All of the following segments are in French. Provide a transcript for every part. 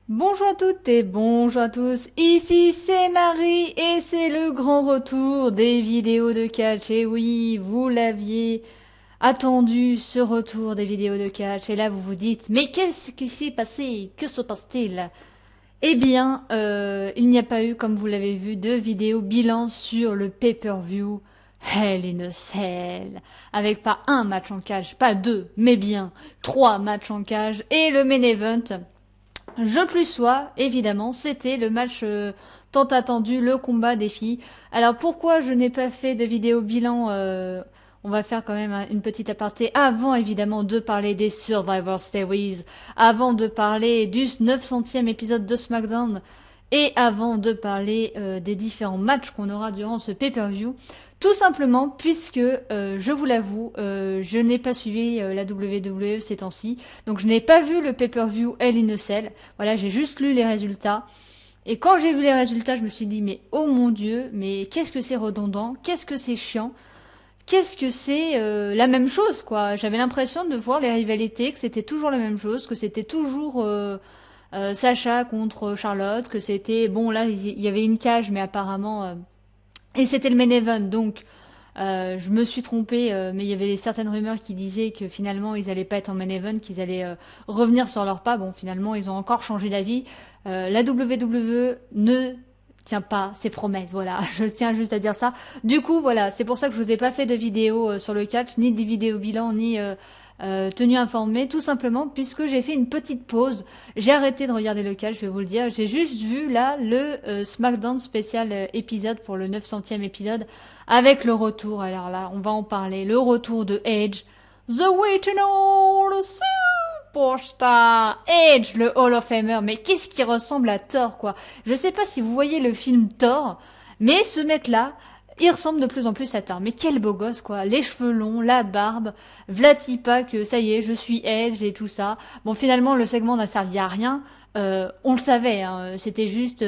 Bonjour à toutes et bonjour à tous, ici c'est Marie et c'est le grand retour des vidéos de catch. Et oui, vous l'aviez attendu, ce retour des vidéos de catch. Et là vous vous dites, mais qu'est-ce qui s'est passé? Que se passe-t-il? Eh bien, il n'y a pas eu, comme vous l'avez vu, de vidéo bilan sur le pay-per-view Hell in a Cell. Avec pas un match en cage, pas deux, mais bien trois matchs en cage et le main event. Je plus sois, évidemment, c'était le match tant attendu, le combat des filles. Alors pourquoi je n'ai pas fait de vidéo bilan on va faire quand même une petite aparté avant évidemment de parler des Survivor Series, avant de parler du 900e épisode de SmackDown et avant de parler des différents matchs qu'on aura durant ce pay-per-view. Tout simplement puisque, je vous l'avoue, je n'ai pas suivi la WWE ces temps-ci. Donc je n'ai pas vu le pay-per-view Hell in a Cell. Voilà, j'ai juste lu les résultats. Et quand j'ai vu les résultats, je me suis dit, mais oh mon Dieu, mais qu'est-ce que c'est redondant, qu'est-ce que c'est chiant, qu'est-ce que c'est la même chose, quoi. J'avais l'impression de voir les rivalités, que c'était toujours la même chose, que c'était toujours Sacha contre Charlotte, que c'était, bon là, il y avait une cage, mais apparemment... et c'était le main event, donc je me suis trompée, mais il y avait certaines rumeurs qui disaient que finalement ils allaient pas être en main event, qu'ils allaient revenir sur leur pas. Bon, finalement ils ont encore changé d'avis. La WWE ne tient pas ses promesses, voilà. Je tiens juste à dire ça. Du coup, voilà, c'est pour ça que je vous ai pas fait de vidéo sur le catch, ni des vidéos bilan, ni tenu informé, tout simplement puisque j'ai fait une petite pause. J'ai arrêté de regarder le catch, je vais vous le dire. J'ai juste vu là le SmackDown spécial épisode pour le 900e épisode avec le retour. Alors là, on va en parler. Le retour de Edge, The Waiting All Superstar Edge, le Hall of Famer. Mais qu'est-ce qui ressemble à Thor, quoi? Je sais pas si vous voyez le film Thor, mais ce mec-là, il ressemble de plus en plus à Thor. Mais quel beau gosse, quoi. Les cheveux longs, la barbe, Vlatipa que ça y est, je suis Edge et tout ça. Bon, finalement, le segment n'a servi à rien. On le savait, hein. C'était juste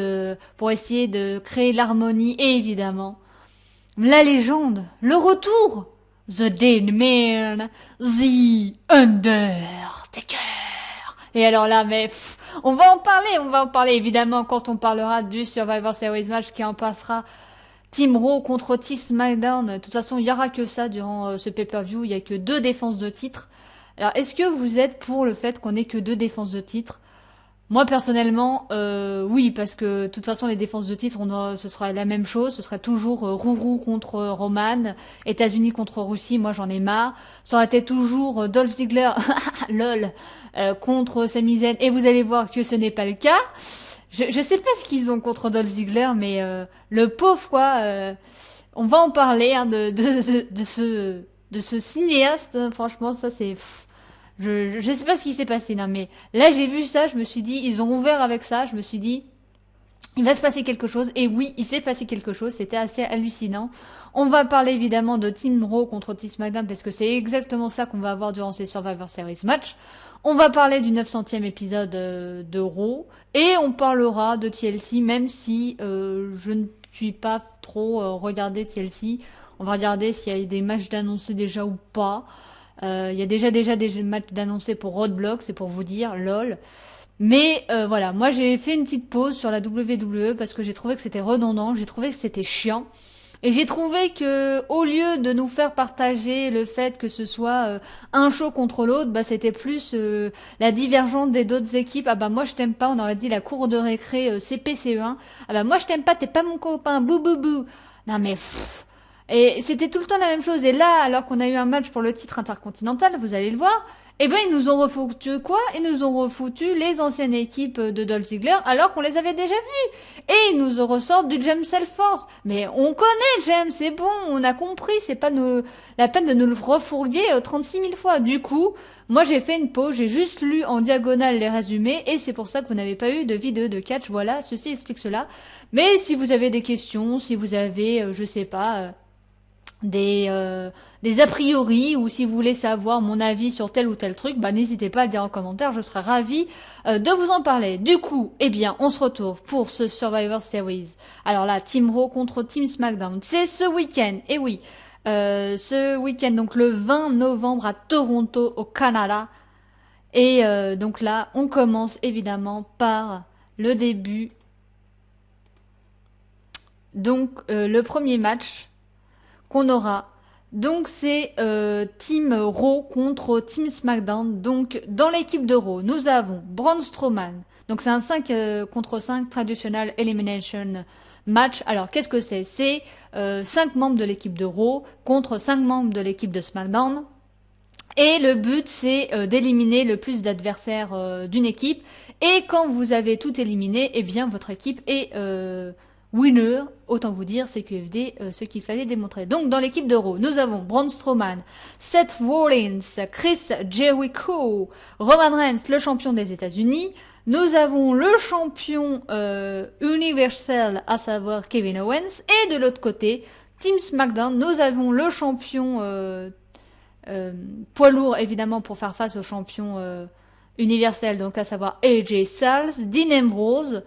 pour essayer de créer l'harmonie et évidemment la légende, le retour, The Dead Man, The Undertaker. Et alors là, mais on va en parler évidemment quand on parlera du Survivor Series match qui en passera Team Raw contre Team SmackDown. De toute façon, il y aura que ça durant ce pay-per-view. Il y a que deux défenses de titre. Alors, est-ce que vous êtes pour le fait qu'on ait que deux défenses de titre? Moi personnellement, oui, parce que de toute façon les défenses de titre, ce sera la même chose, ce sera toujours Rourou contre Roman, États-Unis contre Russie. Moi j'en ai marre. Ça aurait été toujours Dolph Ziggler, lol, contre Sami Zayn, et vous allez voir que ce n'est pas le cas. Je sais pas ce qu'ils ont contre Dolph Ziggler, mais le pauvre quoi. On va en parler hein, de ce cinéaste. Hein. Franchement, ça c'est. Je sais pas ce qui s'est passé, non, mais là j'ai vu ça, je me suis dit, ils ont ouvert avec ça, je me suis dit, il va se passer quelque chose, et oui, il s'est passé quelque chose, c'était assez hallucinant. On va parler évidemment de Team Raw contre Team SmackDown, parce que c'est exactement ça qu'on va avoir durant ces Survivor Series match. On va parler du 900e épisode de Raw, et on parlera de TLC, même si je ne suis pas trop regardé TLC. On va regarder s'il y a des matchs d'annoncer déjà ou pas. Il y a déjà des matchs d'annoncés pour Roadblock, c'est pour vous dire, lol. Mais voilà, moi j'ai fait une petite pause sur la WWE parce que j'ai trouvé que c'était redondant, j'ai trouvé que c'était chiant. Et j'ai trouvé que au lieu de nous faire partager le fait que ce soit un show contre l'autre, bah c'était plus la divergence des d'autres équipes. Ah bah moi je t'aime pas, on aurait dit la cour de récré CPCE1. Ah bah moi je t'aime pas, t'es pas mon copain, bou bou bou. Non mais et c'était tout le temps la même chose. Et là, alors qu'on a eu un match pour le titre intercontinental, vous allez le voir, eh ben ils nous ont refoutu quoi? Ils nous ont refoutu les anciennes équipes de Dolph Ziggler alors qu'on les avait déjà vues. Et ils nous ressortent du James Ellsworth. Mais on connaît James, c'est bon, on a compris, c'est pas la peine de nous le refourguer 36 000 fois. Du coup, moi j'ai fait une pause, j'ai juste lu en diagonale les résumés et c'est pour ça que vous n'avez pas eu de vidéo de catch. Voilà, ceci explique cela. Mais si vous avez des questions, si vous avez, je sais pas... des a priori ou si vous voulez savoir mon avis sur tel ou tel truc, bah n'hésitez pas à le dire en commentaire, je serai ravie de vous en parler. Du coup, eh bien, on se retrouve pour ce Survivor Series. Alors là, Team Raw contre Team SmackDown, c'est ce week-end. Et oui, ce week-end, donc le 20 novembre à Toronto, au Canada. Et donc là, on commence évidemment par le début. Donc le premier match qu'on aura. Donc c'est Team Raw contre Team SmackDown. Donc dans l'équipe de Raw, nous avons Braun Strowman. Donc c'est un 5 contre 5 Traditional Elimination Match. Alors qu'est-ce que c'est? C'est 5 membres de l'équipe de Raw contre 5 membres de l'équipe de SmackDown. Et le but, c'est d'éliminer le plus d'adversaires d'une équipe. Et quand vous avez tout éliminé, eh bien, votre équipe est winner. Autant vous dire, c'est QFD ce qu'il fallait démontrer. Donc, dans l'équipe de Raw, nous avons Braun Strowman, Seth Rollins, Chris Jericho, Roman Reigns, le champion des États-Unis. Nous avons le champion universel, à savoir Kevin Owens. Et de l'autre côté, Team SmackDown, nous avons le champion poids lourd évidemment pour faire face aux champions universels, donc à savoir AJ Styles, Dean Ambrose.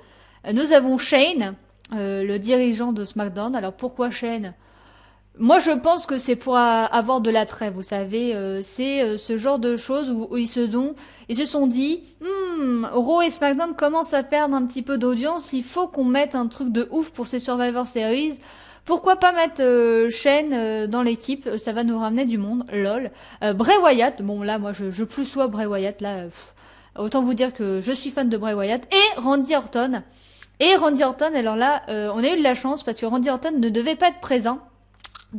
Nous avons Shane, le dirigeant de SmackDown. Alors pourquoi Shane? Moi je pense que c'est pour avoir de l'attrait, vous savez, c'est ce genre de choses où ils se sont dit, Raw et SmackDown commencent à perdre un petit peu d'audience, il faut qu'on mette un truc de ouf pour ces Survivor Series. Pourquoi pas mettre Shane dans l'équipe, ça va nous ramener du monde, lol. Bray Wyatt, bon là moi je plus sois Bray Wyatt, là autant vous dire que je suis fan de Bray Wyatt, et Randy Orton. Et Randy Orton, alors là on a eu de la chance parce que Randy Orton ne devait pas être présent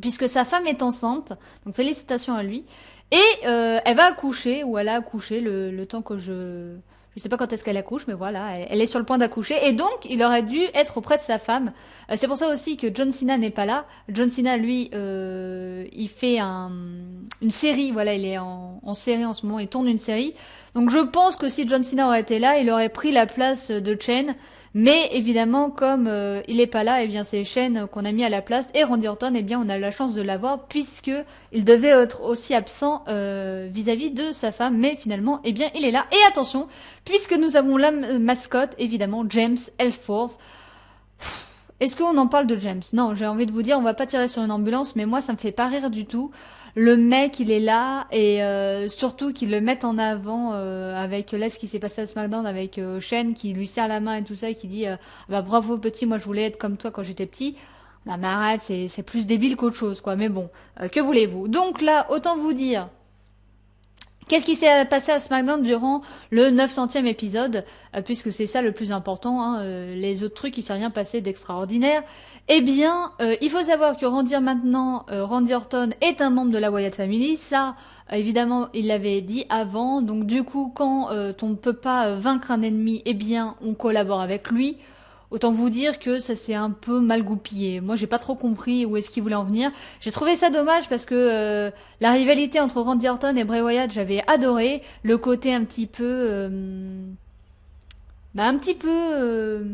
puisque sa femme est enceinte, donc félicitations à lui. Et elle va accoucher, ou elle a accouché le temps que je sais pas quand est-ce qu'elle accouche, mais voilà, elle est sur le point d'accoucher. Et donc, il aurait dû être auprès de sa femme. C'est pour ça aussi que John Cena n'est pas là. John Cena, lui, il fait une série, voilà, il est en série en ce moment, il tourne une série. Donc je pense que si John Cena aurait été là, il aurait pris la place de Shane. Mais évidemment, comme il est pas là, eh bien c'est Shane qu'on a mis à la place. Et Randy Orton, eh bien on a la chance de l'avoir puisque il devait être aussi absent vis-à-vis de sa femme. Mais finalement, eh bien il est là. Et attention, puisque nous avons la mascotte, évidemment, James Ellsworth. Est-ce qu'on en parle de James? Non, j'ai envie de vous dire, on va pas tirer sur une ambulance, mais moi ça me fait pas rire du tout. Le mec, il est là, et surtout qu'ils le mettent en avant avec là ce qui s'est passé à SmackDown avec Shane qui lui serre la main et tout ça, et qui dit bah bravo petit, moi je voulais être comme toi quand j'étais petit. Non mais arrête, c'est plus débile qu'autre chose quoi. Mais bon, que voulez-vous? Donc là, autant vous dire. Qu'est-ce qui s'est passé à SmackDown durant le 900e épisode, puisque c'est ça le plus important, hein, les autres trucs, il s'est rien passé d'extraordinaire. Eh bien, il faut savoir que Randy Orton est un membre de la Wyatt Family, ça, évidemment, il l'avait dit avant, donc du coup, quand on ne peut pas vaincre un ennemi, eh bien, on collabore avec lui. Autant vous dire que ça s'est un peu mal goupillé. Moi, j'ai pas trop compris où est-ce qu'il voulait en venir. J'ai trouvé ça dommage parce que la rivalité entre Randy Orton et Bray Wyatt, j'avais adoré. Le côté un petit peu... un petit peu...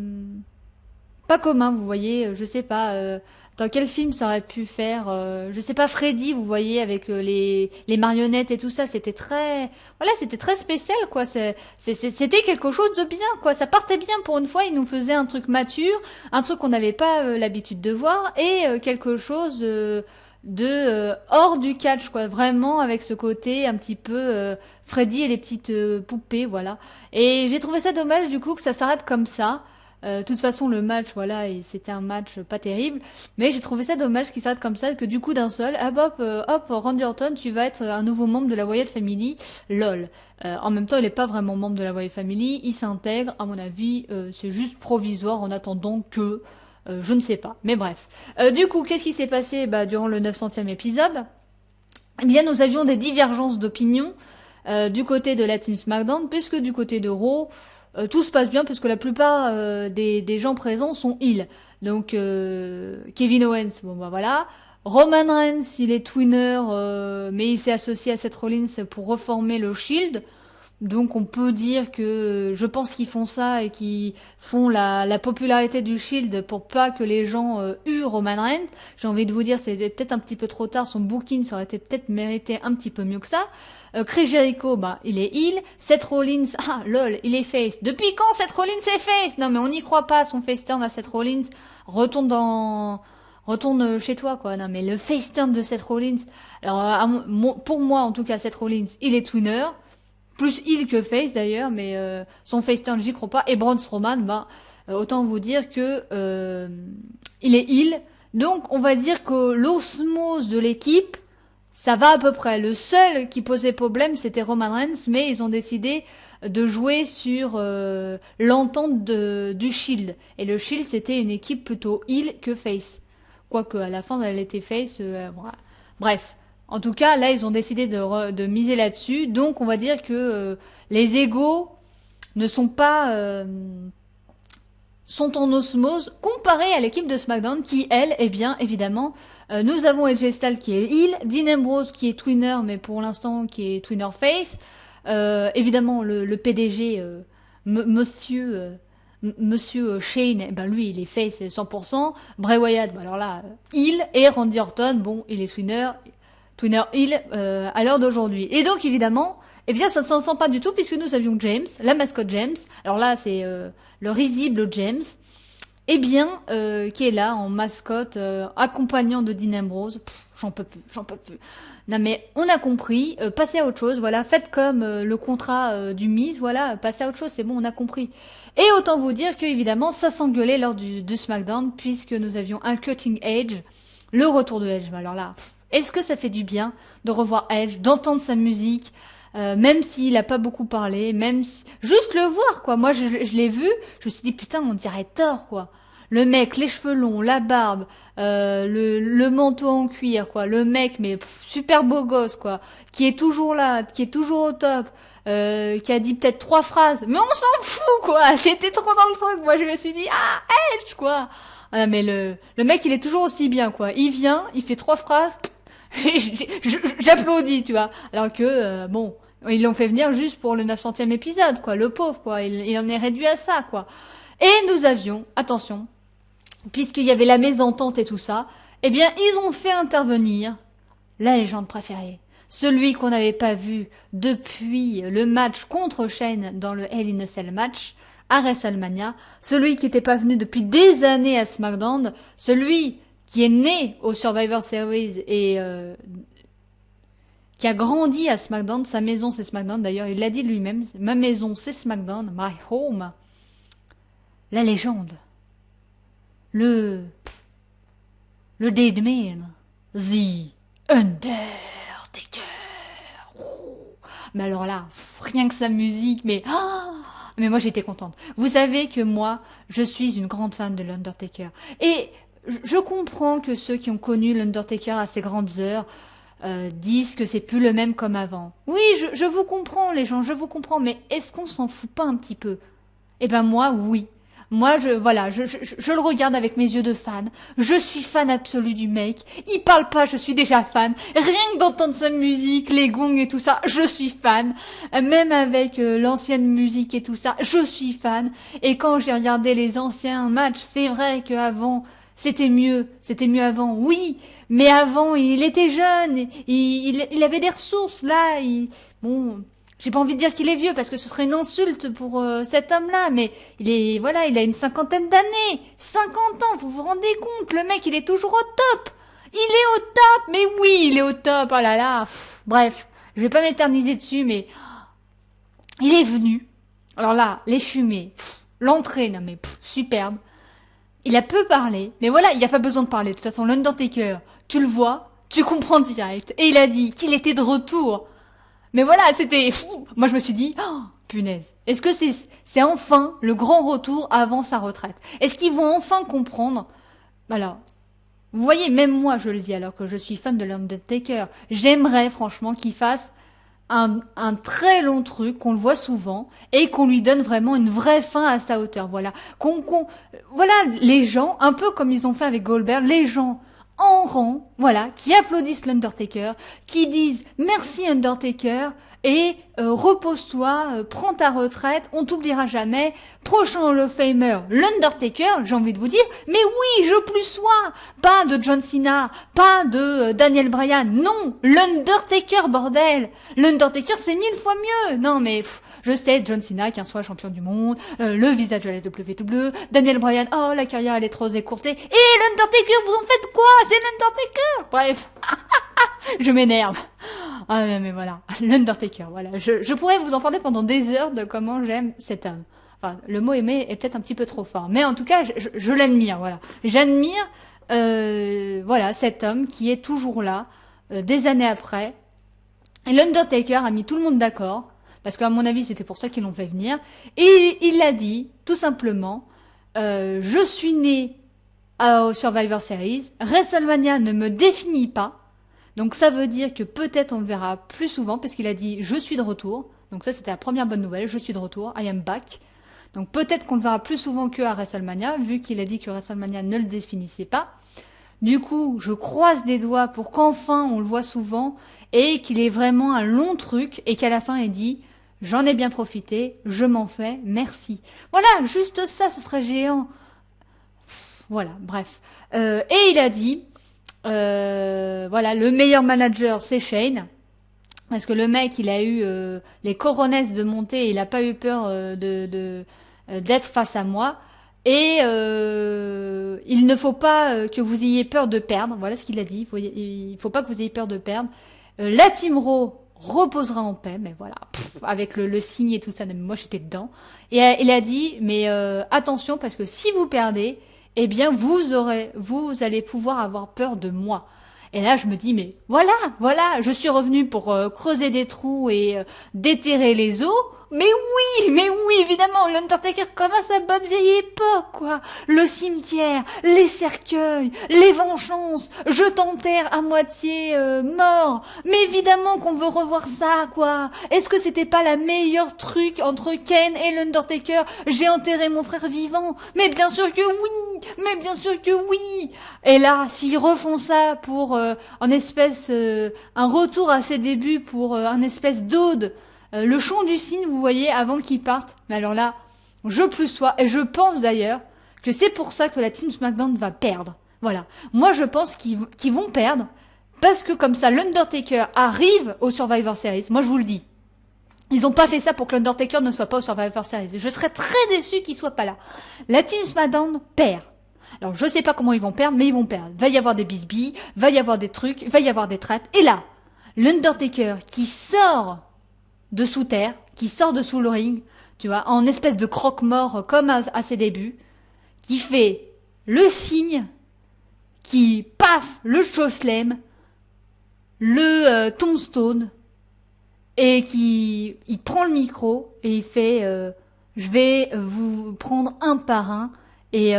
pas commun, vous voyez. Je sais pas... dans quel film ça aurait pu faire je sais pas, Freddy, vous voyez, avec les marionnettes et tout ça, c'était très voilà, c'était très spécial quoi. C'était quelque chose de bien quoi, ça partait bien pour une fois, il nous faisait un truc mature, un truc qu'on n'avait pas l'habitude de voir, et quelque chose de hors du catch quoi, vraiment avec ce côté un petit peu Freddy et les petites poupées, voilà. Et j'ai trouvé ça dommage du coup que ça s'arrête comme ça. De toute façon, le match, voilà, et c'était un match pas terrible, mais j'ai trouvé ça dommage qu'il s'arrête comme ça, que du coup d'un seul, hop, Randy Orton, tu vas être un nouveau membre de la Wyatt Family, lol. En même temps, il est pas vraiment membre de la Wyatt Family, il s'intègre, à mon avis, c'est juste provisoire en attendant que, je ne sais pas, mais bref. Du coup, qu'est-ce qui s'est passé durant le 900e épisode? Eh bien, nous avions des divergences d'opinion du côté de la Team SmackDown, puisque du côté de Raw, tout se passe bien puisque la plupart des gens présents sont heal. Donc Kevin Owens, bon bah voilà. Roman Reigns, il est twinner, mais il s'est associé à Seth Rollins pour reformer le Shield. Donc on peut dire que je pense qu'ils font ça et qu'ils font la popularité du Shield pour pas que les gens huent Roman Reigns. J'ai envie de vous dire, c'était peut-être un petit peu trop tard, son booking ça aurait été peut-être mérité un petit peu mieux que ça. Chris Jericho, il est heel. Seth Rollins, lol, il est face. Depuis quand Seth Rollins est face? Non mais on n'y croit pas, son face turn à Seth Rollins. Retourne chez toi quoi. Non mais le face turn de Seth Rollins. Alors pour moi en tout cas, Seth Rollins, il est twinner. plus heel que face d'ailleurs, mais son face turn, j'y crois pas. Et Braun Strowman, autant vous dire que il est heel. Donc, on va dire que l'osmose de l'équipe, ça va à peu près. Le seul qui posait problème, c'était Roman Reigns, mais ils ont décidé de jouer sur l'entente du Shield. Et le Shield, c'était une équipe plutôt heel que face. Quoique, à la fin, elle était face. Voilà. Bref. En tout cas, là, ils ont décidé de miser là-dessus. Donc, on va dire que les égos ne sont pas... sont en osmose comparé à l'équipe de SmackDown qui, elle, eh bien, évidemment, nous avons AJ Styles qui est heel, Dean Ambrose qui est twinner, mais pour l'instant qui est twinner face, évidemment le PDG, Monsieur Shane, eh ben lui il est face 100%, Bray Wyatt, alors là, heel, et Randy Orton, bon, il est twinner heel à l'heure d'aujourd'hui. Et donc, évidemment, eh bien, ça ne s'entend pas du tout puisque nous avions James, la mascotte James. Alors là, c'est le risible James, eh bien, qui est là en mascotte, accompagnant de Dean Ambrose. J'en peux plus. Non mais on a compris, passez à autre chose, voilà, faites comme le contrat du Miz, voilà, passez à autre chose, c'est bon, on a compris. Et autant vous dire que évidemment, ça s'engueulait lors du SmackDown puisque nous avions un Cutting Edge, le retour de Edge. Alors là, est-ce que ça fait du bien de revoir Edge, d'entendre sa musique? Même s'il a pas beaucoup parlé, même si... juste le voir quoi. Moi je l'ai vu, je me suis dit putain on dirait Thor quoi. Le mec, les cheveux longs, la barbe, le manteau en cuir quoi. Le mec mais super beau gosse quoi, qui est toujours là, qui est toujours au top, qui a dit peut-être 3 phrases, mais on s'en fout quoi. J'étais trop dans le truc, moi je me suis dit ah Edge quoi. Ah, mais le mec il est toujours aussi bien quoi. Il vient, il fait 3 phrases. J'applaudis, tu vois. Alors que, bon, ils l'ont fait venir juste pour le 900e épisode, quoi. Le pauvre, quoi. Il en est réduit à ça, quoi. Et nous avions, attention, puisqu'il y avait la mésentente et tout ça, eh bien, ils ont fait intervenir la légende préférée. Celui qu'on n'avait pas vu depuis le match contre Shane dans le Hell in a Cell match à WrestleMania. Celui qui n'était pas venu depuis des années à SmackDown. Celui qui est né au Survivor Series et qui a grandi à SmackDown. Sa maison, c'est SmackDown. D'ailleurs, il l'a dit lui-même. Ma maison, c'est SmackDown. My home. La légende. Le Dead Man. The Undertaker. Mais alors là, rien que sa musique, mais moi j'étais contente. Vous savez que moi, je suis une grande fan de l'Undertaker. Et je comprends que ceux qui ont connu l'Undertaker à ses grandes heures disent que c'est plus le même comme avant. Oui, je vous comprends les gens, je vous comprends, mais est-ce qu'on s'en fout pas un petit peu? Eh ben moi, oui. Moi, je le regarde avec mes yeux de fan. Je suis fan absolu du mec. Il parle pas, je suis déjà fan. Rien que d'entendre sa musique, les gongs et tout ça, je suis fan. Même avec l'ancienne musique et tout ça, je suis fan. Et quand j'ai regardé les anciens matchs, c'est vrai qu'avant, c'était mieux avant, oui. Mais avant, il était jeune, il avait des ressources, là, bon... J'ai pas envie de dire qu'il est vieux parce que ce serait une insulte pour cet homme-là, mais il a une 50aine d'années. 50 ans, vous vous rendez compte, le mec, il est toujours au top. Il est au top, mais oui, il est au top. Oh là là, bref, je vais pas m'éterniser dessus, mais il est venu. Alors là, les fumées, l'entrée, non mais superbe. Il a peu parlé, mais voilà, il n'y a pas besoin de parler. De toute façon, l'Undertaker, tu le vois, tu comprends direct. Et il a dit qu'il était de retour. Mais voilà, c'était... Moi, je me suis dit, oh, punaise. Est-ce que c'est enfin le grand retour avant sa retraite? Est-ce qu'ils vont enfin comprendre? Alors, vous voyez, même moi, je le dis, alors que je suis fan de l'Undertaker, j'aimerais franchement qu'il fasse un très long truc, qu'on le voit souvent, et qu'on lui donne vraiment une vraie fin à sa hauteur. Voilà. Voilà, les gens, un peu comme ils ont fait avec Goldberg, les gens en rang, voilà, qui applaudissent l'Undertaker, qui disent merci Undertaker et repose-toi, prends ta retraite, on t'oubliera jamais. Prochain Hall of Famer, l'Undertaker, j'ai envie de vous dire, mais oui, je plus sois, pas de John Cena, pas de Daniel Bryan, non, l'Undertaker bordel, l'Undertaker c'est 1000 fois mieux, non mais je sais, John Cena qui est un soit champion du monde, le visage de la WWE, Daniel Bryan, oh la carrière elle est trop écourtée, et l'Undertaker vous en faites quoi? C'est l'Undertaker. Bref, je m'énerve. Ah mais voilà, l'Undertaker, voilà. Je pourrais vous en parler pendant des heures de comment j'aime cet homme. Enfin, le mot aimer est peut-être un petit peu trop fort, mais en tout cas, je l'admire, voilà. J'admire, voilà, cet homme qui est toujours là, des années après. Et l'Undertaker a mis tout le monde d'accord, parce qu'à mon avis, c'était pour ça qu'ils l'ont fait venir. Et il a dit, tout simplement, je suis né au Survivor Series, WrestleMania ne me définit pas, donc ça veut dire que peut-être on le verra plus souvent, parce qu'il a dit je suis de retour, donc ça c'était la première bonne nouvelle, je suis de retour, I am back. Donc peut-être qu'on le verra plus souvent que à WrestleMania, vu qu'il a dit que WrestleMania ne le définissait pas. Du coup, je croise des doigts pour qu'enfin on le voit souvent, et qu'il ait vraiment un long truc, et qu'à la fin il dit j'en ai bien profité, je m'en fais, merci. Voilà, juste ça, ce serait géant. Voilà, bref. Et il a dit, voilà, le meilleur manager, c'est Shane. Parce que le mec, il a eu les coronesses de monter, et il a pas eu peur d'être face à moi. Et il ne faut pas que vous ayez peur de perdre. Voilà ce qu'il a dit. Il faut pas que vous ayez peur de perdre. La Team Raw reposera en paix, mais voilà, avec le signe et tout ça. Moi, j'étais dedans. Et il a dit, mais attention, parce que si vous perdez, eh bien, vous allez pouvoir avoir peur de moi. Et là, je me dis, mais voilà, je suis revenue pour creuser des trous et déterrer les os. Mais oui, évidemment, l'Undertaker comme à sa bonne vieille époque, quoi. Le cimetière, les cercueils, les vengeances, je t'enterre à moitié mort. Mais évidemment qu'on veut revoir ça, quoi. Est-ce que c'était pas la meilleure truc entre Kane et l'Undertaker? J'ai enterré mon frère vivant. Mais bien sûr que oui. Et là, s'ils refont ça pour un espèce, un retour à ses débuts pour un espèce d'ode, le chant du cygne, vous voyez, avant qu'ils partent. Mais alors là, je plus sois, et je pense d'ailleurs que c'est pour ça que la Team SmackDown va perdre. Voilà. Moi, je pense qu'ils vont perdre, parce que comme ça, l'Undertaker arrive au Survivor Series. Moi, je vous le dis. Ils ont pas fait ça pour que l'Undertaker ne soit pas au Survivor Series. Je serais très déçu qu'il soit pas là. La Team SmackDown perd. Alors, je sais pas comment ils vont perdre, mais ils vont perdre. Va y avoir des bisbilles, va y avoir des trucs, va y avoir des traites. Et là, l'Undertaker qui sort de sous terre, qui sort de sous le ring, tu vois, en espèce de croque-mort comme à ses débuts, qui fait le signe, qui paf, le chokeslam, le tombstone, et il prend le micro et il fait je vais vous prendre un par un, et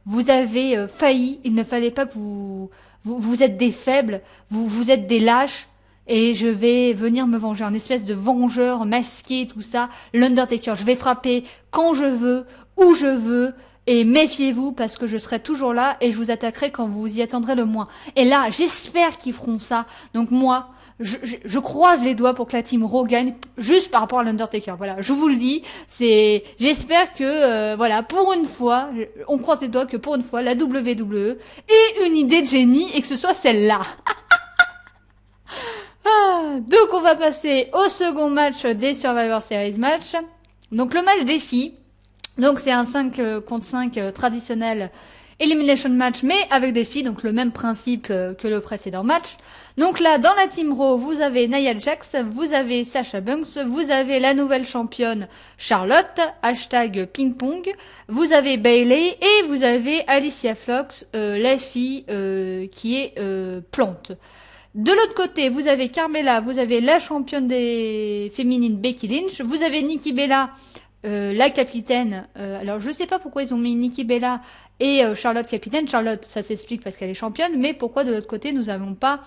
vous avez failli, il ne fallait pas que vous êtes des faibles, vous êtes des lâches, et je vais venir me venger, un espèce de vengeur masqué, tout ça, l'Undertaker. Je vais frapper quand je veux, où je veux, et méfiez-vous parce que je serai toujours là et je vous attaquerai quand vous y attendrez le moins. Et là, j'espère qu'ils feront ça. Donc moi, je croise les doigts pour que la Team Raw gagne, juste par rapport à l'Undertaker. Voilà, je vous le dis, j'espère que, voilà, pour une fois, on croise les doigts que pour une fois, la WWE ait une idée de génie et que ce soit celle-là. Donc on va passer au second match des Survivor Series match. Donc le match des filles. Donc c'est un 5 contre 5 traditionnel elimination match, mais avec des filles, donc le même principe que le précédent match. Donc là, dans la Team Raw, vous avez Nia Jax, vous avez Sasha Banks, vous avez la nouvelle championne Charlotte, hashtag ping-pong, vous avez Bayley et vous avez Alicia Fox, la fille qui est plante. De l'autre côté, vous avez Carmella, vous avez la championne des féminines Becky Lynch, vous avez Nikki Bella, la capitaine. Alors je sais pas pourquoi ils ont mis Nikki Bella et Charlotte capitaine. Charlotte, ça s'explique parce qu'elle est championne, mais pourquoi de l'autre côté nous n'avons pas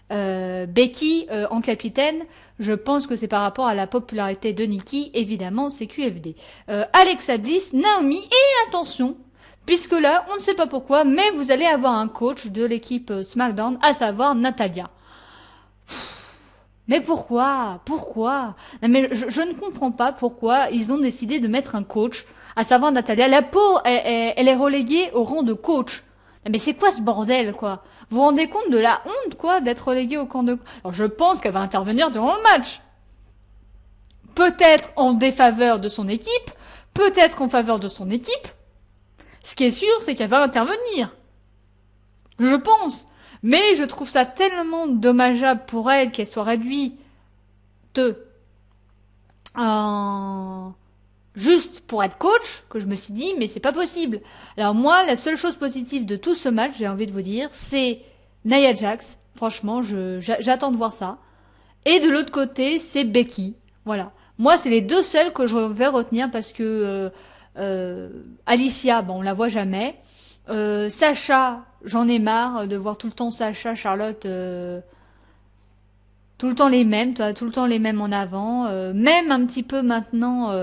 Becky en capitaine? Je pense que c'est par rapport à la popularité de Nikki, évidemment, c'est QFD. Alexa Bliss, Naomi et attention, puisque là, on ne sait pas pourquoi, mais vous allez avoir un coach de l'équipe SmackDown, à savoir Natalya. Mais pourquoi? Non, mais je ne comprends pas pourquoi ils ont décidé de mettre un coach, à savoir Natalya. La peau, elle est reléguée au rang de coach. Mais c'est quoi ce bordel, quoi? Vous vous rendez compte de la honte, quoi, d'être reléguée au camp de... Alors je pense qu'elle va intervenir durant le match. Peut-être en défaveur de son équipe, peut-être en faveur de son équipe. Ce qui est sûr, c'est qu'elle va intervenir. Je pense. Mais je trouve ça tellement dommageable pour elle qu'elle soit réduite en juste pour être coach, que je me suis dit, mais c'est pas possible. Alors moi, la seule chose positive de tout ce match, j'ai envie de vous dire, c'est Nia Jax. Franchement, j'attends de voir ça. Et de l'autre côté, c'est Becky. Voilà. Moi, c'est les deux seuls que je vais retenir parce que Alicia, bon, on la voit jamais. Sacha, j'en ai marre de voir tout le temps Sacha, Charlotte, tout le temps les mêmes, tout le temps les mêmes en avant. Même un petit peu maintenant.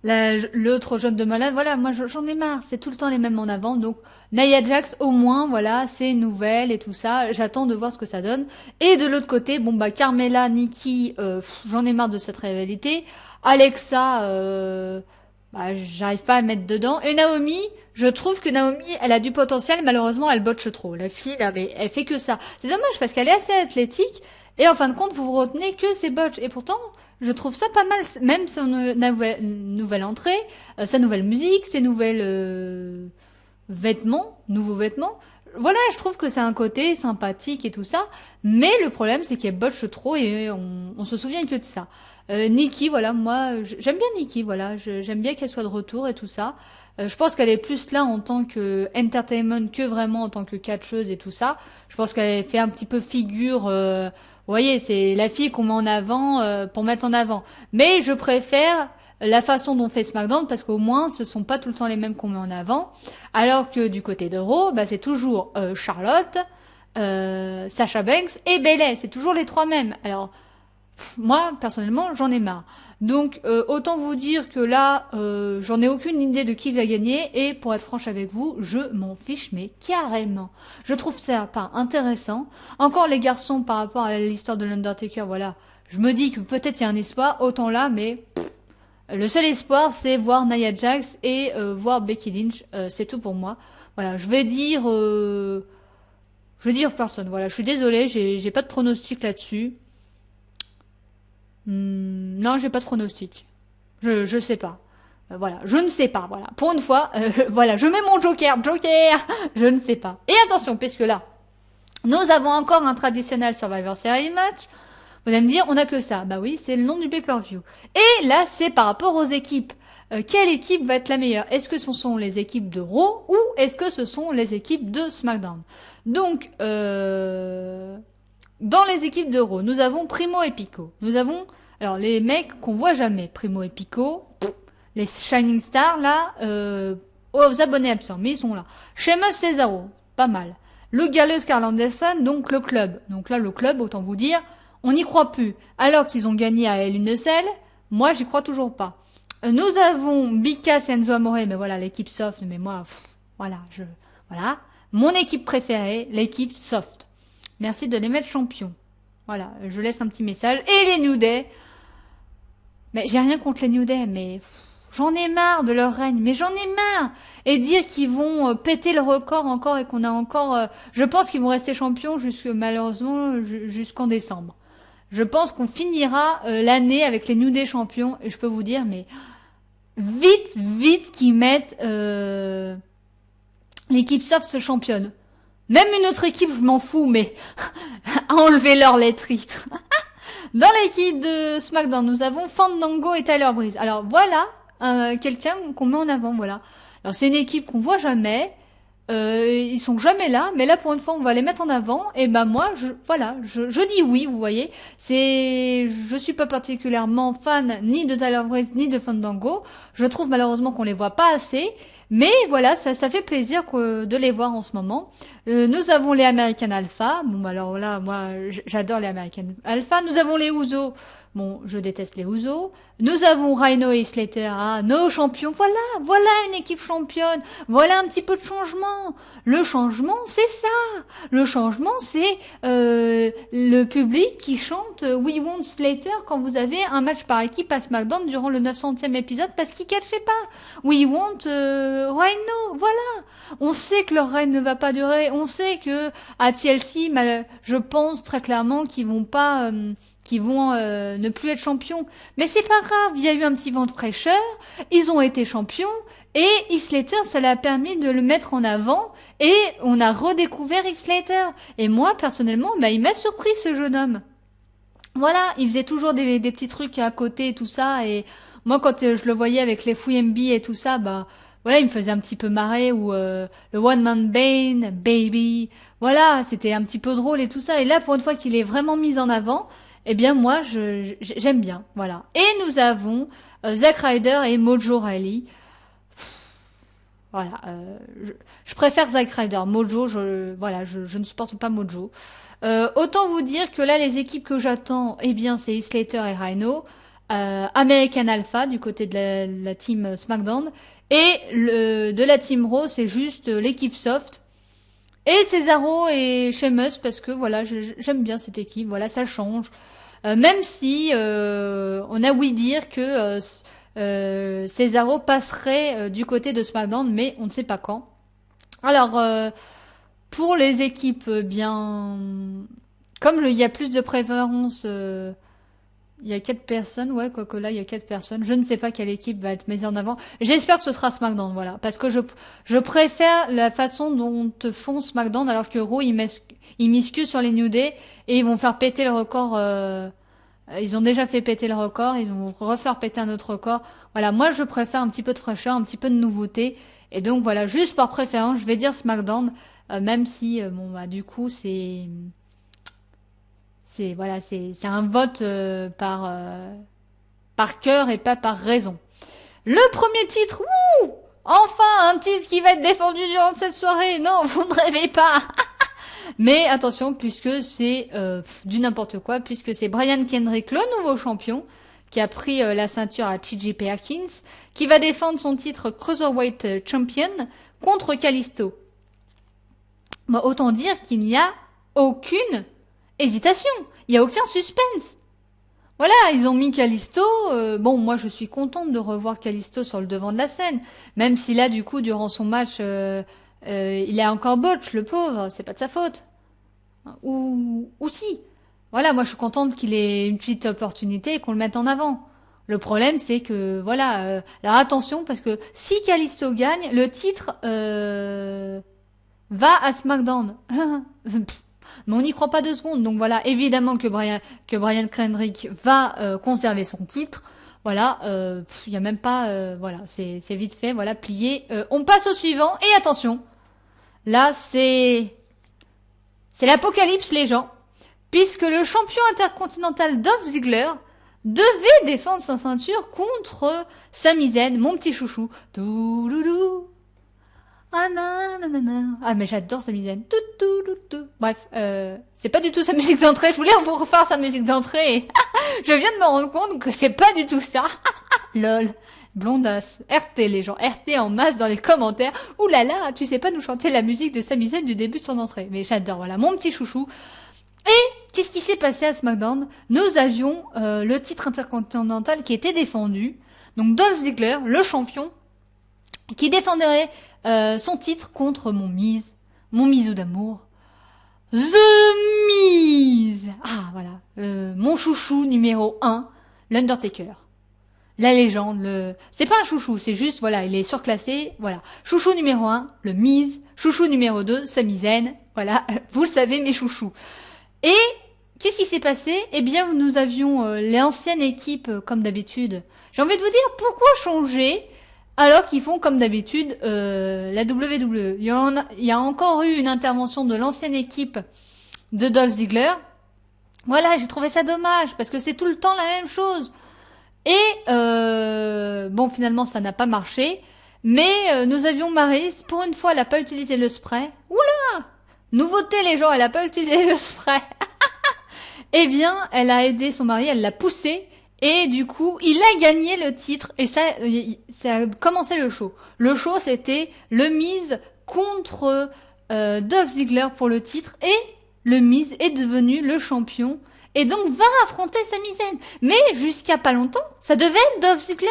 L'autre jeune de malade, voilà, moi j'en ai marre, c'est tout le temps les mêmes en avant, donc Nia Jax au moins, voilà, c'est nouvelle et tout ça, j'attends de voir ce que ça donne. Et de l'autre côté, bon bah Carmella, Nikki, j'en ai marre de cette rivalité, Alexa, bah, j'arrive pas à mettre dedans, et Naomi, je trouve que Naomi, elle a du potentiel, malheureusement elle botche trop, la fille là, mais elle fait que ça. C'est dommage parce qu'elle est assez athlétique, et en fin de compte vous vous retenez que ses botches, et pourtant... Je trouve ça pas mal, même son nouvelle entrée, sa nouvelle musique, ses nouvelles nouveaux vêtements. Voilà, je trouve que c'est un côté sympathique et tout ça. Mais le problème, c'est qu'elle botche trop et on se souvient que de ça. Nikki, voilà, moi, j'aime bien Nikki, voilà, j'aime bien qu'elle soit de retour et tout ça. Je pense qu'elle est plus là en tant que entertainment que vraiment en tant que catcheuse et tout ça. Je pense qu'elle fait un petit peu figure. Vous voyez, c'est la fille qu'on met en avant pour mettre en avant. Mais je préfère la façon dont fait SmackDown parce qu'au moins ce sont pas tout le temps les mêmes qu'on met en avant. Alors que du côté de Raw, bah, c'est toujours Charlotte, Sasha Banks et Bayley. C'est toujours les trois mêmes. Alors moi personnellement j'en ai marre. Donc autant vous dire que là j'en ai aucune idée de qui va gagner et pour être franche avec vous je m'en fiche mais carrément. Je trouve ça pas intéressant. Encore les garçons par rapport à l'histoire de l'Undertaker, voilà, je me dis que peut-être il y a un espoir autant là mais le seul espoir c'est voir Nia Jax et voir Becky Lynch, c'est tout pour moi. Voilà, je vais dire personne. Voilà, je suis désolée, j'ai pas de pronostic là-dessus. Non, j'ai pas de pronostic. Je sais pas. Voilà, je ne sais pas. Voilà, pour une fois, voilà, je mets mon joker, je ne sais pas. Et attention, puisque là, nous avons encore un traditionnel Survivor Series match. Vous allez me dire, on a que ça. Bah oui, c'est le nom du pay-per-view. Et là, c'est par rapport aux équipes. Quelle équipe va être la meilleure? Est-ce que ce sont les équipes de Raw ou est-ce que ce sont les équipes de SmackDown? Donc, dans les équipes de Raw, nous avons Primo et Pico. Nous avons, alors les mecs qu'on voit jamais, Primo et Pico, les Shining Stars là, aux abonnés absents, mais ils sont là. Sheamus Cesaro, pas mal. Le Gallows Carl Anderson, donc le club. Donc là, le club, autant vous dire, on n'y croit plus. Alors qu'ils ont gagné à Hell in a Cell, moi j'y crois toujours pas. Nous avons Bika Enzo Amore, mais voilà, l'équipe soft, mais moi, voilà, voilà. Mon équipe préférée, l'équipe soft. Merci de les mettre champions. Voilà, je laisse un petit message. Et les New Day. Mais j'ai rien contre les New Day, mais j'en ai marre de leur règne. Mais j'en ai marre. Et dire qu'ils vont péter le record encore et qu'on a encore... je pense qu'ils vont rester champions malheureusement jusqu'en décembre. Je pense qu'on finira l'année avec les New Day champions. Et je peux vous dire, mais vite qu'ils mettent l'équipe soft se championne. Même une autre équipe, je m'en fous, mais enlevez-leur les titres. Dans l'équipe de SmackDown, nous avons Fandango et Tyler Breeze. Alors voilà, quelqu'un qu'on met en avant, voilà. Alors c'est une équipe qu'on voit jamais, ils sont jamais là, mais là pour une fois on va les mettre en avant. Et ben moi, je dis oui, vous voyez. Je suis pas particulièrement fan ni de Tyler Breeze ni de Fandango. Je trouve malheureusement qu'on les voit pas assez. Mais voilà, ça fait plaisir de les voir en ce moment. Nous avons les American Alpha. Bon, bah alors là, moi, j'adore les American Alpha. Nous avons les Usos. Bon, je déteste les Usos. Nous avons Rhino et Slater, nos champions. Voilà une équipe championne. Voilà un petit peu de changement. Le changement, c'est ça. Le changement, c'est le public qui chante We Want Slater quand vous avez un match par équipe à SmackDown durant le 900e épisode parce qu'il catchait pas. We Want Rhino. Voilà. On sait que leur règne ne va pas durer. On sait que à TLC, je pense très clairement qu'ils vont pas qui vont ne plus être champions. Mais c'est pas grave, il y a eu un petit vent de fraîcheur, ils ont été champions, et Heath Slater, ça l'a permis de le mettre en avant, et on a redécouvert Heath Slater. Et moi, personnellement, bah, il m'a surpris ce jeune homme. Voilà, il faisait toujours des petits trucs à côté et tout ça, et moi, quand je le voyais avec les Fouillembi et tout ça, bah, voilà, il me faisait un petit peu marrer, ou le One Man Bane, Baby, voilà, c'était un petit peu drôle et tout ça. Et là, pour une fois qu'il est vraiment mis en avant, eh bien, moi, j'aime bien, voilà. Et nous avons Zack Ryder et Mojo Rawley. Voilà, je préfère Zack Ryder. Mojo, voilà, je ne supporte pas Mojo. Autant vous dire que là, les équipes que j'attends, eh bien, c'est Heath Slater et Rhino, American Alpha du côté de la team SmackDown, et de la team Raw, c'est juste l'équipe soft. Et Cesaro et Sheamus, parce que voilà, j'aime bien cette équipe, voilà, ça change. Même si on a ouï dire que Cesaro passerait du côté de SmackDown, mais on ne sait pas quand. Alors, pour les équipes, bien, comme il y a plus de préférence, il y a 4 personnes, ouais, quoique là, il y a 4 personnes. Je ne sais pas quelle équipe va être mise en avant. J'espère que ce sera SmackDown, voilà. Parce que je préfère la façon dont font SmackDown, alors que Raw, ils misent que sur les New Day, et ils vont faire péter le record, ils ont déjà fait péter le record, ils vont refaire péter un autre record. Voilà, moi, je préfère un petit peu de fraîcheur, un petit peu de nouveauté. Et donc, voilà, juste par préférence, je vais dire SmackDown, même si, bon, bah, du coup, voilà, c'est un vote par cœur et pas par raison. Le premier titre, wouh, enfin un titre qui va être défendu durant cette soirée. Non, vous ne rêvez pas. Mais attention, puisque c'est du n'importe quoi, puisque c'est Brian Kendrick, le nouveau champion, qui a pris la ceinture à TJ Perkins, qui va défendre son titre Cruiserweight Champion contre Kalisto. Bon, autant dire qu'il n'y a aucune hésitation. Il n'y a aucun suspense. Voilà, ils ont mis Kalisto. Bon, moi, je suis contente de revoir Kalisto sur le devant de la scène. Même si là, du coup, durant son match, il a encore botch, le pauvre. C'est pas de sa faute. Ou si. Voilà, moi, je suis contente qu'il ait une petite opportunité et qu'on le mette en avant. Le problème, c'est que, voilà, alors attention, parce que si Kalisto gagne, le titre va à SmackDown. Mais on n'y croit pas 2 secondes. Donc voilà, évidemment que Brian Kendrick va conserver son titre. Voilà, il y a même pas, voilà, c'est vite fait, voilà, plié. On passe au suivant et attention, là c'est l'apocalypse les gens, puisque le champion intercontinental Dolph Ziggler devait défendre sa ceinture contre Sami Zayn, mon petit chouchou. Doudoudou. Ah nanana. Ah mais j'adore sa musique. Bref, c'est pas du tout sa musique d'entrée. Je voulais vous refaire sa musique d'entrée. Je viens de me rendre compte que c'est pas du tout ça. Lol. Blondasse. RT les gens. RT en masse dans les commentaires. Ouh là là, tu sais pas nous chanter la musique de Sami Zayn du début de son entrée. Mais j'adore, voilà, mon petit chouchou. Et qu'est-ce qui s'est passé à SmackDown? Nous avions le titre intercontinental qui était défendu. Donc Dolph Ziggler, le champion, qui défendrait son titre contre mon Miz d'amour, The Miz. Ah voilà, mon chouchou numéro 1, l'Undertaker. La légende, c'est pas un chouchou, c'est juste, voilà, il est surclassé, voilà. Chouchou numéro 1, le Miz. Chouchou numéro 2, Sami Zayn. Voilà, vous le savez, mes chouchous. Et qu'est-ce qui s'est passé? Eh bien, nous avions l'ancienne équipe, comme d'habitude. J'ai envie de vous dire, pourquoi changer alors qu'ils font comme d'habitude la WWE? Il y a encore eu une intervention de l'ancienne équipe de Dolph Ziggler. Voilà, j'ai trouvé ça dommage, parce que c'est tout le temps la même chose. Et bon, finalement, ça n'a pas marché. Mais nous avions Maryse, pour une fois, elle n'a pas utilisé le spray. Oula! Nouveauté, les gens, elle n'a pas utilisé le spray. Eh bien, elle a aidé son mari, elle l'a poussé. Et du coup, il a gagné le titre. Et ça a commencé le show. Le show, c'était le Miz contre Dolph Ziggler pour le titre. Et le Miz est devenu le champion. Et donc, va affronter Sami Zayn. Mais jusqu'à pas longtemps, ça devait être Dolph Ziggler.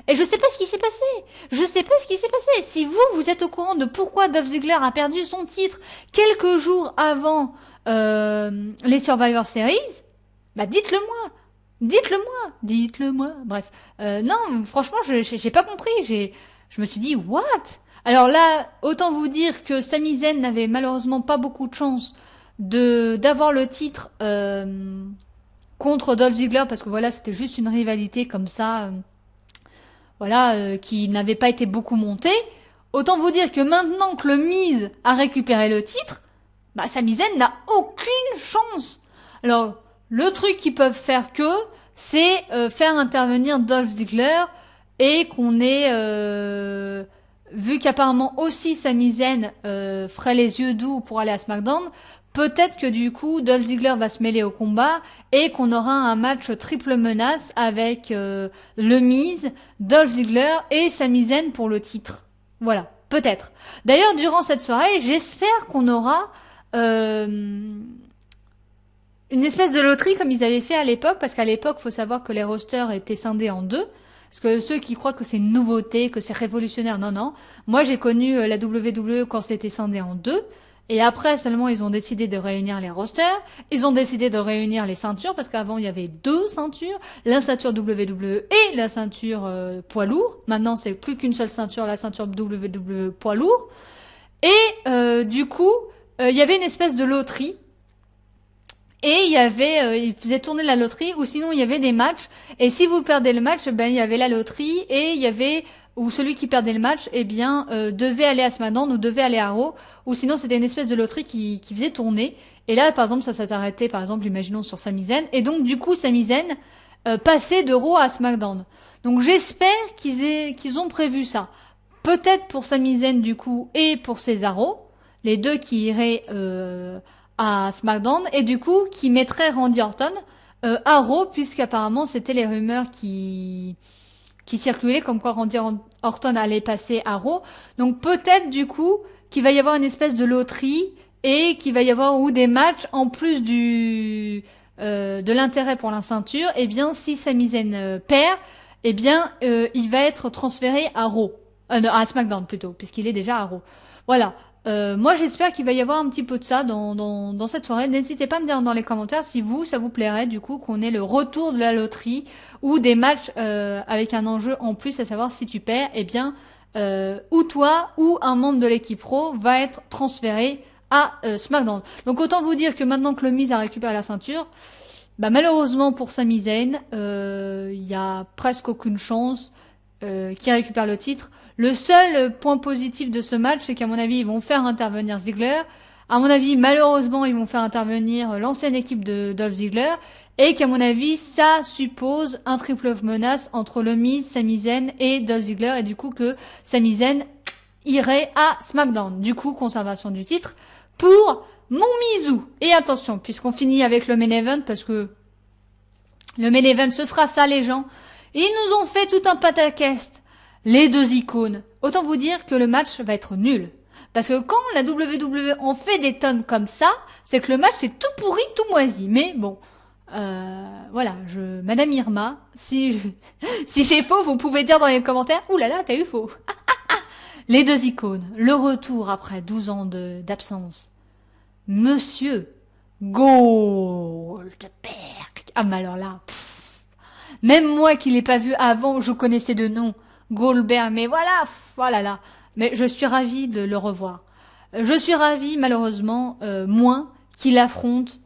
Et je sais pas ce qui s'est passé. Je sais pas ce qui s'est passé. Si vous êtes au courant de pourquoi Dolph Ziggler a perdu son titre quelques jours avant les Survivor Series, Bah dites-le moi. Dites-le moi. Dites-le moi. Bref. Non, franchement, j'ai pas compris. Je me suis dit, what? Alors là, autant vous dire que Sami Zayn n'avait malheureusement pas beaucoup de chance d'avoir le titre contre Dolph Ziggler, parce que voilà, c'était juste une rivalité comme ça, voilà, qui n'avait pas été beaucoup montée. Autant vous dire que maintenant que le Miz a récupéré le titre, bah Sami Zayn n'a aucune chance. Alors, le truc qu'ils peuvent faire c'est faire intervenir Dolph Ziggler et qu'on ait vu qu'apparemment aussi Sami Zayn ferait les yeux doux pour aller à SmackDown, peut-être que du coup Dolph Ziggler va se mêler au combat et qu'on aura un match triple menace avec le Miz, Dolph Ziggler et Sami Zayn pour le titre. Voilà, peut-être. D'ailleurs, durant cette soirée, j'espère qu'on aura une espèce de loterie comme ils avaient fait à l'époque, parce qu'à l'époque, faut savoir que les rosters étaient scindés en deux. Parce que ceux qui croient que c'est une nouveauté, que c'est révolutionnaire, non, non. Moi, j'ai connu la WWE quand c'était scindé en deux. Et après, seulement, ils ont décidé de réunir les rosters. Ils ont décidé de réunir les ceintures, parce qu'avant, il y avait deux ceintures. La ceinture WWE et la ceinture poids lourd. Maintenant, c'est plus qu'une seule ceinture, la ceinture WWE poids lourd. Et du coup, il y avait une espèce de loterie. Et il y avait, il faisait tourner la loterie, ou sinon il y avait des matchs. Et si vous perdez le match, ben il y avait la loterie, et il y avait, ou celui qui perdait le match, eh bien devait aller à SmackDown ou devait aller à Raw, ou sinon c'était une espèce de loterie qui faisait tourner. Et là, par exemple, ça s'est arrêté, par exemple, imaginons sur Sami Zayn, et donc du coup Sami Zayn passait de Raw à SmackDown. Donc j'espère qu'ils ont prévu ça. Peut-être pour Sami Zayn du coup et pour Cesaro, les deux qui iraient à SmackDown, et du coup qui mettrait Randy Orton à Raw, puisqu'apparemment c'était les rumeurs qui circulaient comme quoi Randy Orton allait passer à Raw. Donc peut-être du coup qu'il va y avoir une espèce de loterie et qu'il va y avoir ou des matchs en plus de l'intérêt pour la ceinture. Et bien si Sami Zayn perd, eh bien il va être transféré à Raw, non, à SmackDown plutôt, puisqu'il est déjà à Raw. Voilà. Moi j'espère qu'il va y avoir un petit peu de ça dans cette soirée. N'hésitez pas à me dire dans les commentaires si ça vous plairait du coup qu'on ait le retour de la loterie ou des matchs avec un enjeu en plus, à savoir si tu perds, eh bien ou toi ou un membre de l'équipe Pro va être transféré à SmackDown. Donc autant vous dire que maintenant que le Miz a récupéré la ceinture, bah malheureusement pour Sami Zayn, il y a presque aucune chance qu'il récupère le titre. Le seul point positif de ce match, c'est qu'à mon avis, ils vont faire intervenir Ziggler. À mon avis, malheureusement, ils vont faire intervenir l'ancienne équipe de Dolph Ziggler. Et qu'à mon avis, ça suppose un triple menace entre le Miz, Sami Zayn et Dolph Ziggler. Et du coup, que Sami Zayn irait à SmackDown. Du coup, conservation du titre pour mon Mizou. Et attention, puisqu'on finit avec le main event, parce que le main event, ce sera ça, les gens. Ils nous ont fait tout un pataquès. Les deux icônes. Autant vous dire que le match va être nul. Parce que quand la WWE en fait des tonnes comme ça, c'est que le match est tout pourri, tout moisi. Mais bon, voilà, Madame Irma, si j'ai faux, vous pouvez dire dans les commentaires, ouh là là, t'as eu faux. Les deux icônes, le retour après 12 ans d'absence. Monsieur Goldberg. Ah mais alors là, même moi qui l'ai pas vu avant, je connaissais de nom. Goldberg, mais voilà, voilà là. Mais je suis ravie de le revoir. Je suis ravie, malheureusement, moins qu'il affronte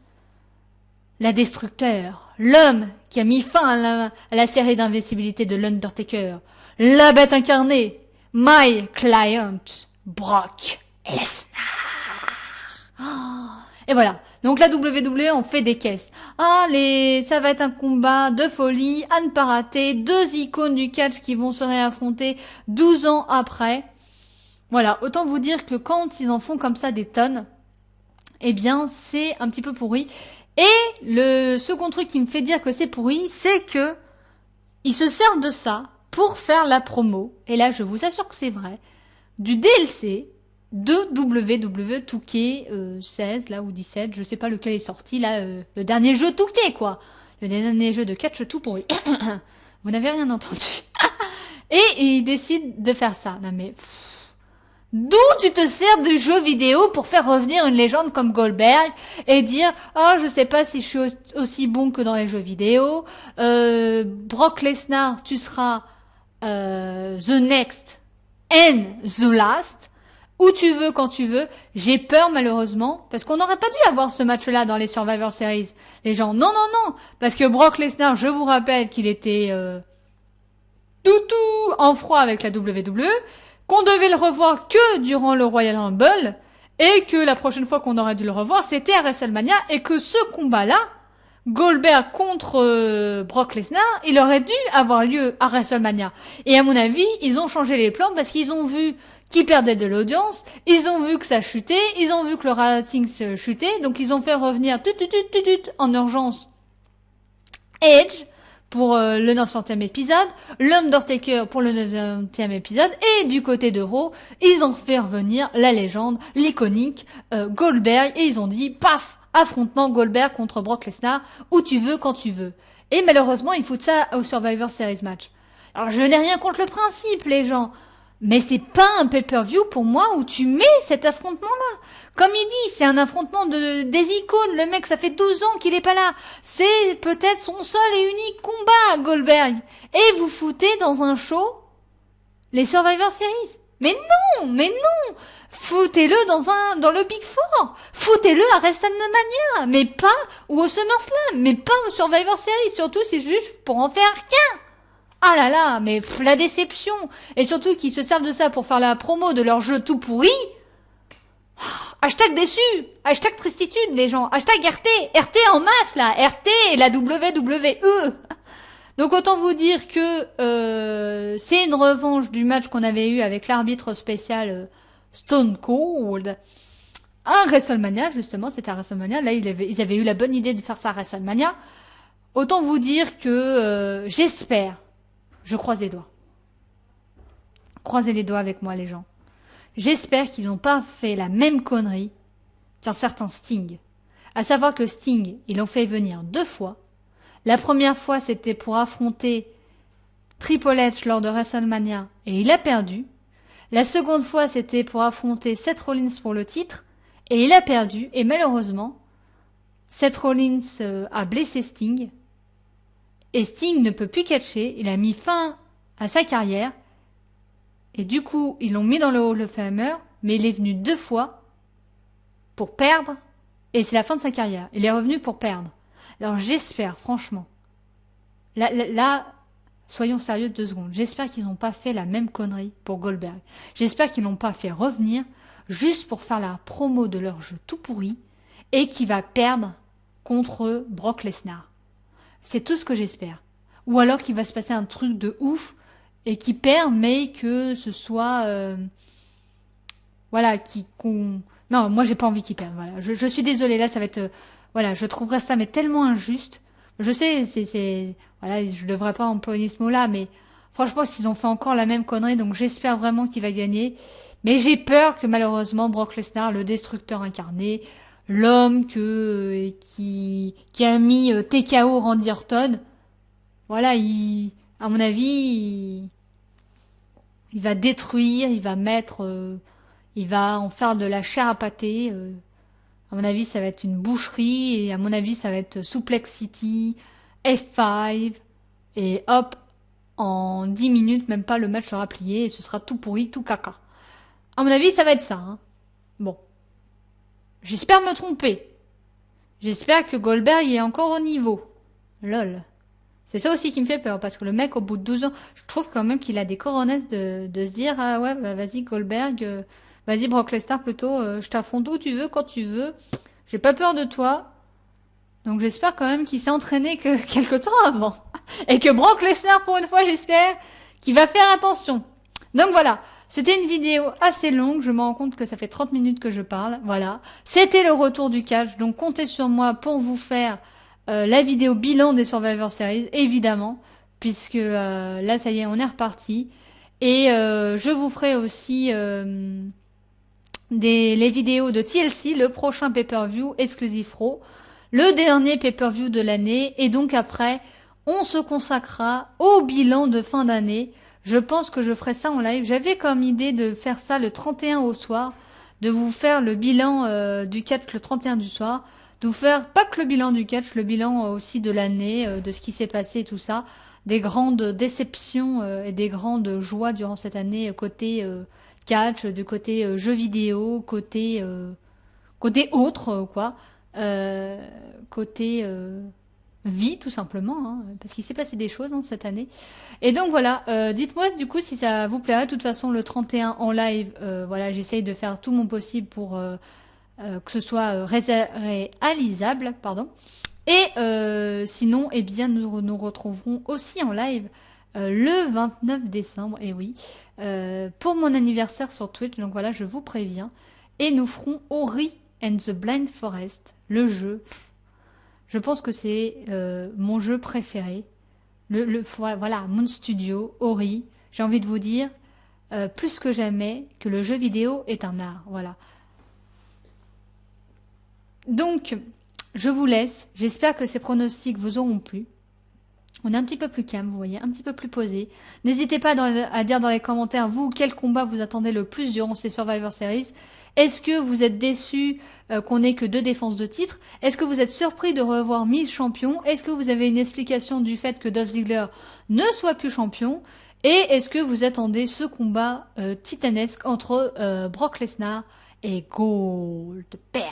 la Destructeur, l'homme qui a mis fin à la série d'invincibilité de l'Undertaker, la bête incarnée, my client, Brock Lesnar. Oh. Et voilà. Donc la WWE en fait des caisses. Ah, ça va être un combat de folie, à ne pas rater. Deux icônes du catch qui vont se réaffronter 12 ans après. Voilà, autant vous dire que quand ils en font comme ça des tonnes, eh bien c'est un petit peu pourri. Et le second truc qui me fait dire que c'est pourri, c'est que ils se servent de ça pour faire la promo. Et là, je vous assure que c'est vrai. Du DLC de WWE 2K16 là ou 17, je sais pas lequel est sorti là, le dernier jeu 2K quoi, le dernier jeu de catch tout pourri. Vous n'avez rien entendu. Et ils décident de faire ça. Non mais D'où tu te sers de jeux vidéo pour faire revenir une légende comme Goldberg et dire ah je sais pas si je suis aussi bon que dans les jeux vidéo. Brock Lesnar, tu seras the next and the last. Où tu veux, quand tu veux. J'ai peur malheureusement parce qu'on n'aurait pas dû avoir ce match-là dans les Survivor Series. Les gens non parce que Brock Lesnar, je vous rappelle qu'il était tout en froid avec la WWE. Qu'on devait le revoir que durant le Royal Rumble, et que la prochaine fois qu'on aurait dû le revoir, c'était à WrestleMania, et que ce combat-là, Goldberg contre Brock Lesnar, il aurait dû avoir lieu à WrestleMania. Et à mon avis, ils ont changé les plans parce qu'ils ont vu qu'ils perdaient de l'audience, ils ont vu que ça chutait, ils ont vu que le rating se chutait, donc ils ont fait revenir en urgence Edge, pour le 900e épisode, l'Undertaker pour le 900e épisode, et du côté de Raw, ils ont fait revenir la légende, l'iconique Goldberg, et ils ont dit, paf, affrontement Goldberg contre Brock Lesnar, où tu veux, quand tu veux. Et malheureusement, ils foutent ça au Survivor Series match. Alors je n'ai rien contre le principe, les gens, mais c'est pas un pay-per-view pour moi où tu mets cet affrontement-là. Comme il dit, c'est un affrontement des icônes. Le mec, ça fait 12 ans qu'il est pas là. C'est peut-être son seul et unique combat, Goldberg. Et vous foutez dans un show les Survivor Series. Mais non! Foutez-le dans le Big Four. Foutez-le à WrestleMania. Mais pas, ou au SummerSlam. Mais pas au Survivor Series. Surtout, c'est juste pour en faire qu'un. Ah là là, mais la déception. Et surtout qu'ils se servent de ça pour faire la promo de leur jeu tout pourri. Hashtag déçu, hashtag tristitude les gens, hashtag RT en masse là, RT et la WWE. Donc autant vous dire que c'est une revanche du match qu'on avait eu avec l'arbitre spécial Stone Cold à WrestleMania, justement, c'était à WrestleMania, là ils avaient eu la bonne idée de faire ça à WrestleMania. Autant vous dire que j'espère, je croise les doigts. Croisez les doigts avec moi les gens. J'espère qu'ils n'ont pas fait la même connerie qu'un certain Sting. À savoir que Sting, ils l'ont fait venir 2 fois. La première fois, c'était pour affronter Triple H lors de WrestleMania et il a perdu. La seconde fois, c'était pour affronter Seth Rollins pour le titre et il a perdu. Et malheureusement, Seth Rollins a blessé Sting et Sting ne peut plus catcher. Il a mis fin à sa carrière. Et du coup, ils l'ont mis dans le Hall of Famer, mais il est venu 2 fois pour perdre, et c'est la fin de sa carrière. Il est revenu pour perdre. Alors j'espère, franchement, là, soyons sérieux 2 secondes, j'espère qu'ils n'ont pas fait la même connerie pour Goldberg. J'espère qu'ils l'ont pas fait revenir juste pour faire la promo de leur jeu tout pourri, et qu'il va perdre contre Brock Lesnar. C'est tout ce que j'espère. Ou alors qu'il va se passer un truc de ouf, et qui perd, mais que ce soit voilà, non, moi j'ai pas envie qu'il perde, voilà. Je suis désolée, là ça va être voilà, je trouverais ça mais tellement injuste. Je sais, c'est voilà, je devrais pas employer ce mot-là, mais franchement, s'ils ont fait encore la même connerie, donc j'espère vraiment qu'il va gagner. Mais j'ai peur que malheureusement Brock Lesnar, le destructeur incarné, l'homme qui a mis TKO Randy Orton, voilà, à mon avis, il va détruire, il va mettre, il va en faire de la chair à pâté. À mon avis, ça va être une boucherie et à mon avis, ça va être Suplex City, F5 et hop, en 10 minutes, même pas, le match sera plié et ce sera tout pourri, tout caca. À mon avis, ça va être ça. Hein. Bon. J'espère me tromper. J'espère que Goldberg est encore au niveau. Lol. C'est ça aussi qui me fait peur, parce que le mec, au bout de 12 ans, je trouve quand même qu'il a des coronesses de se dire, ah ouais, bah vas-y Goldberg, vas-y Brock Lesnar plutôt, je t'affronte où tu veux, quand tu veux, j'ai pas peur de toi. Donc j'espère quand même qu'il s'est entraîné que quelque temps avant. Et que Brock Lesnar, pour une fois, j'espère qu'il va faire attention. Donc voilà, c'était une vidéo assez longue, je me rends compte que ça fait 30 minutes que je parle, voilà. C'était le retour du catch, donc comptez sur moi pour vous faire la vidéo bilan des Survivor Series, évidemment, puisque là, ça y est, on est reparti. Et je vous ferai aussi les vidéos de TLC, le prochain pay-per-view exclusif Raw, le dernier pay-per-view de l'année, et donc après, on se consacrera au bilan de fin d'année. Je pense que je ferai ça en live. J'avais comme idée de faire ça le 31 au soir, de vous faire le bilan du catch le 31 du soir, de vous faire pas que le bilan du catch, le bilan aussi de l'année, de ce qui s'est passé et tout ça, des grandes déceptions et des grandes joies durant cette année côté catch, du côté jeux vidéo, côté autre quoi, côté vie tout simplement, hein, parce qu'il s'est passé des choses cette année. Et donc voilà, dites-moi du coup si ça vous plairait. De toute façon, le 31 en live, voilà, j'essaye de faire tout mon possible pour que ce soit réalisable, pardon. Et sinon, eh bien, nous nous retrouverons aussi en live le 29 décembre, et oui, pour mon anniversaire sur Twitch. Donc voilà, je vous préviens. Et nous ferons Ori and the Blind Forest, le jeu. Je pense que c'est mon jeu préféré. Voilà, Moon Studio, Ori. J'ai envie de vous dire, plus que jamais, que le jeu vidéo est un art. Voilà. Donc, je vous laisse. J'espère que ces pronostics vous auront plu. On est un petit peu plus calme, vous voyez, un petit peu plus posé. N'hésitez pas à dire dans les commentaires, vous, quel combat vous attendez le plus durant ces Survivor Series. Est-ce que vous êtes déçu qu'on ait que 2 défenses de titre? Est-ce que vous êtes surpris de revoir Miz champion? Est-ce que vous avez une explication du fait que Dolph Ziggler ne soit plus champion? Et est-ce que vous attendez ce combat titanesque entre Brock Lesnar et Goldberg?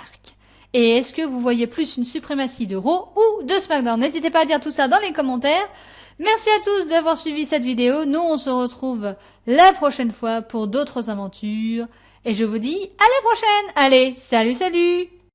Et est-ce que vous voyez plus une suprématie de Raw ou de SmackDown? N'hésitez pas à dire tout ça dans les commentaires. Merci à tous d'avoir suivi cette vidéo. Nous, on se retrouve la prochaine fois pour d'autres aventures. Et je vous dis à la prochaine. Allez, salut, salut!